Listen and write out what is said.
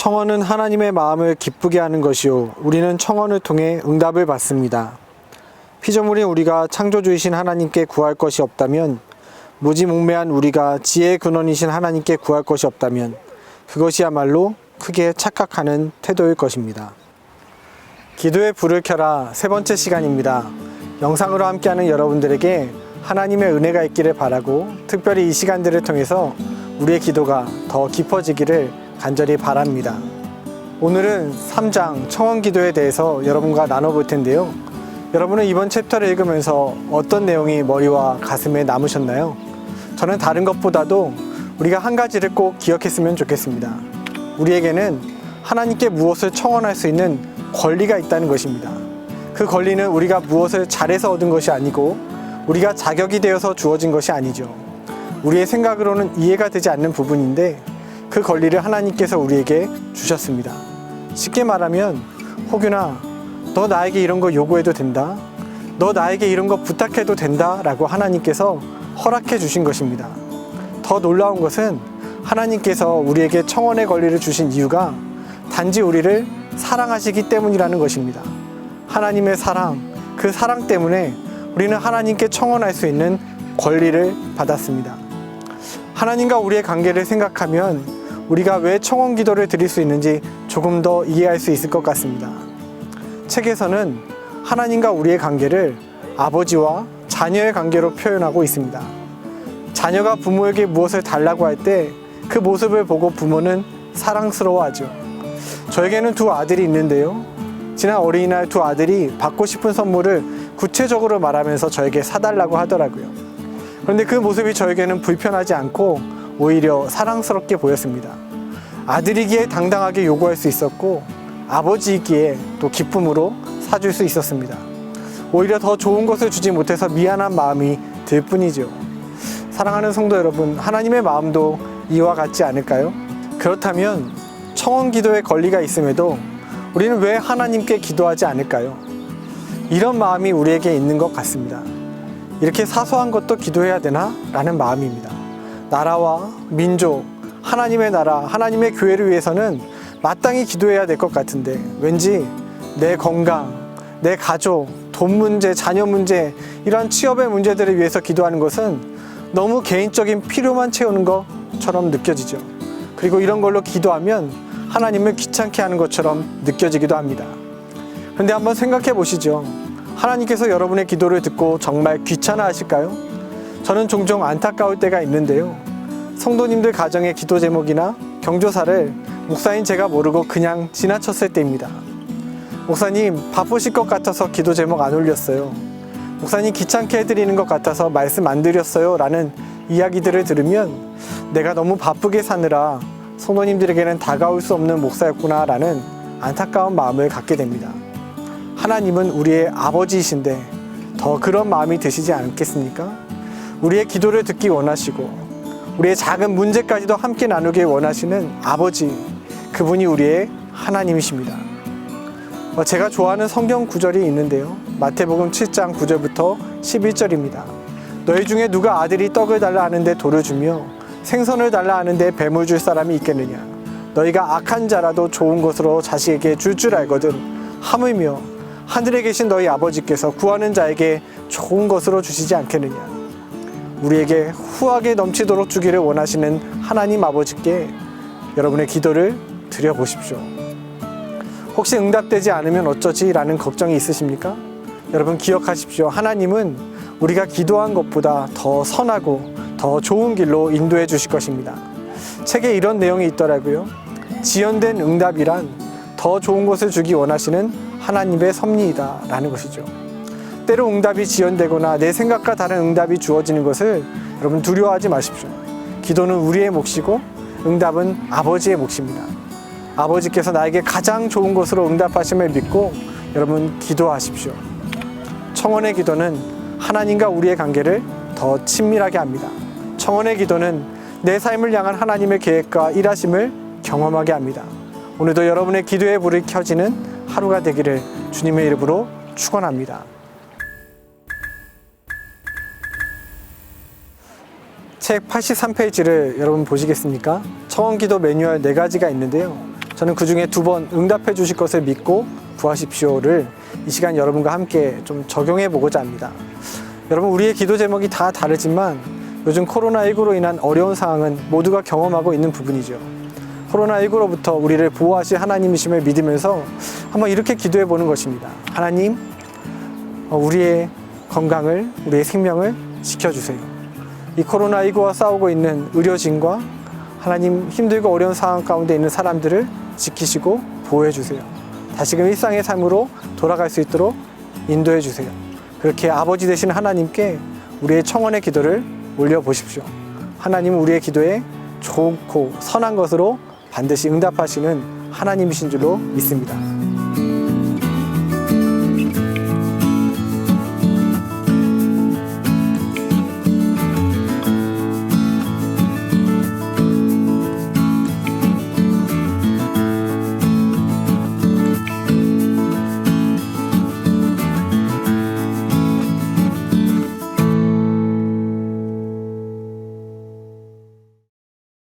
청원은 하나님의 마음을 기쁘게 하는 것이요 우리는 청원을 통해 응답을 받습니다. 피조물인 우리가 창조주이신 하나님께 구할 것이 없다면, 무지몽매한 우리가 지혜의 근원이신 하나님께 구할 것이 없다면 그것이야말로 크게 착각하는 태도일 것입니다. 기도의 불을 켜라 세 번째 시간입니다. 영상으로 함께하는 여러분들에게 하나님의 은혜가 있기를 바라고, 특별히 이 시간들을 통해서 우리의 기도가 더 깊어지기를 간절히 바랍니다. 오늘은 3장 청원 기도에 대해서 여러분과 나눠볼 텐데요. 여러분은 이번 챕터를 읽으면서 어떤 내용이 머리와 가슴에 남으셨나요? 저는 다른 것보다도 우리가 한 가지를 꼭 기억했으면 좋겠습니다. 우리에게는 하나님께 무엇을 청원할 수 있는 권리가 있다는 것입니다. 그 권리는 우리가 무엇을 잘해서 얻은 것이 아니고 우리가 자격이 되어서 주어진 것이 아니죠. 우리의 생각으로는 이해가 되지 않는 부분인데 그 권리를 하나님께서 우리에게 주셨습니다. 쉽게 말하면, 호균아, 너 나에게 이런 거 요구해도 된다, 너 나에게 이런 거 부탁해도 된다 라고 하나님께서 허락해 주신 것입니다. 더 놀라운 것은 하나님께서 우리에게 청원의 권리를 주신 이유가 단지 우리를 사랑하시기 때문이라는 것입니다. 하나님의 사랑, 그 사랑 때문에 우리는 하나님께 청원할 수 있는 권리를 받았습니다. 하나님과 우리의 관계를 생각하면 우리가 왜 청원 기도를 드릴 수 있는지 조금 더 이해할 수 있을 것 같습니다. 책에서는 하나님과 우리의 관계를 아버지와 자녀의 관계로 표현하고 있습니다. 자녀가 부모에게 무엇을 달라고 할 때 그 모습을 보고 부모는 사랑스러워하죠. 저에게는 두 아들이 있는데요. 지난 어린이날 두 아들이 받고 싶은 선물을 구체적으로 말하면서 저에게 사달라고 하더라고요. 그런데 그 모습이 저에게는 불편하지 않고 오히려 사랑스럽게 보였습니다. 아들이기에 당당하게 요구할 수 있었고, 아버지이기에 또 기쁨으로 사줄 수 있었습니다. 오히려 더 좋은 것을 주지 못해서 미안한 마음이 들 뿐이죠. 사랑하는 성도 여러분, 하나님의 마음도 이와 같지 않을까요? 그렇다면 청원 기도의 권리가 있음에도 우리는 왜 하나님께 기도하지 않을까요? 이런 마음이 우리에게 있는 것 같습니다. 이렇게 사소한 것도 기도해야 되나? 라는 마음입니다. 나라와 민족, 하나님의 나라, 하나님의 교회를 위해서는 마땅히 기도해야 될 것 같은데, 왠지 내 건강, 내 가족, 돈 문제, 자녀 문제, 이러한 취업의 문제들을 위해서 기도하는 것은 너무 개인적인 필요만 채우는 것처럼 느껴지죠. 그리고 이런 걸로 기도하면 하나님을 귀찮게 하는 것처럼 느껴지기도 합니다. 그런데 한번 생각해 보시죠. 하나님께서 여러분의 기도를 듣고 정말 귀찮아 하실까요? 저는 종종 안타까울 때가 있는데요. 성도님들 가정의 기도 제목이나 경조사를 목사인 제가 모르고 그냥 지나쳤을 때입니다. 목사님, 바쁘실 것 같아서 기도 제목 안 올렸어요. 목사님, 귀찮게 해드리는 것 같아서 말씀 안 드렸어요 라는 이야기들을 들으면 내가 너무 바쁘게 사느라 성도님들에게는 다가올 수 없는 목사였구나 라는 안타까운 마음을 갖게 됩니다. 하나님은 우리의 아버지이신데 더 그런 마음이 드시지 않겠습니까? 우리의 기도를 듣기 원하시고 우리의 작은 문제까지도 함께 나누길 원하시는 아버지, 그분이 우리의 하나님이십니다. 제가 좋아하는 성경 구절이 있는데요. 마태복음 7장 9절부터 11절입니다. 너희 중에 누가 아들이 떡을 달라 하는데 돌을 주며 생선을 달라 하는데 뱀을 줄 사람이 있겠느냐? 너희가 악한 자라도 좋은 것으로 자식에게 줄 알거든 하물며 하늘에 계신 너희 아버지께서 구하는 자에게 좋은 것으로 주시지 않겠느냐? 우리에게 후하게 넘치도록 주기를 원하시는 하나님 아버지께 여러분의 기도를 드려보십시오. 혹시 응답되지 않으면 어쩌지? 라는 걱정이 있으십니까? 여러분 기억하십시오. 하나님은 우리가 기도한 것보다 더 선하고 더 좋은 길로 인도해 주실 것입니다. 책에 이런 내용이 있더라고요. 지연된 응답이란 더 좋은 것을 주기 원하시는 하나님의 섭리이다 라는 것이죠. 때로 응답이 지연되거나 내 생각과 다른 응답이 주어지는 것을 여러분 두려워하지 마십시오. 기도는 우리의 몫이고 응답은 아버지의 몫입니다. 아버지께서 나에게 가장 좋은 것으로 응답하심을 믿고 여러분 기도하십시오. 청원의 기도는 하나님과 우리의 관계를 더 친밀하게 합니다. 청원의 기도는 내 삶을 향한 하나님의 계획과 일하심을 경험하게 합니다. 오늘도 여러분의 기도의 불이 켜지는 하루가 되기를 주님의 이름으로 축원합니다. 책 83페이지를 여러분 보시겠습니까? 청원기도 매뉴얼 4가지가 있는데요. 저는 그 중에 2번 응답해 주실 것을 믿고 구하십시오를 이 시간 여러분과 함께 좀 적용해 보고자 합니다. 여러분, 우리의 기도 제목이 다 다르지만 요즘 코로나19로 인한 어려운 상황은 모두가 경험하고 있는 부분이죠. 코로나19로부터 우리를 보호하실 하나님이심을 믿으면서 한번 이렇게 기도해 보는 것입니다. 하나님, 우리의 건강을, 우리의 생명을 지켜주세요. 이 코로나19와 싸우고 있는 의료진과 하나님, 힘들고 어려운 상황 가운데 있는 사람들을 지키시고 보호해 주세요. 다시금 일상의 삶으로 돌아갈 수 있도록 인도해 주세요. 그렇게 아버지 되신 하나님께 우리의 청원의 기도를 올려보십시오. 하나님은 우리의 기도에 좋고 선한 것으로 반드시 응답하시는 하나님이신 줄로 믿습니다.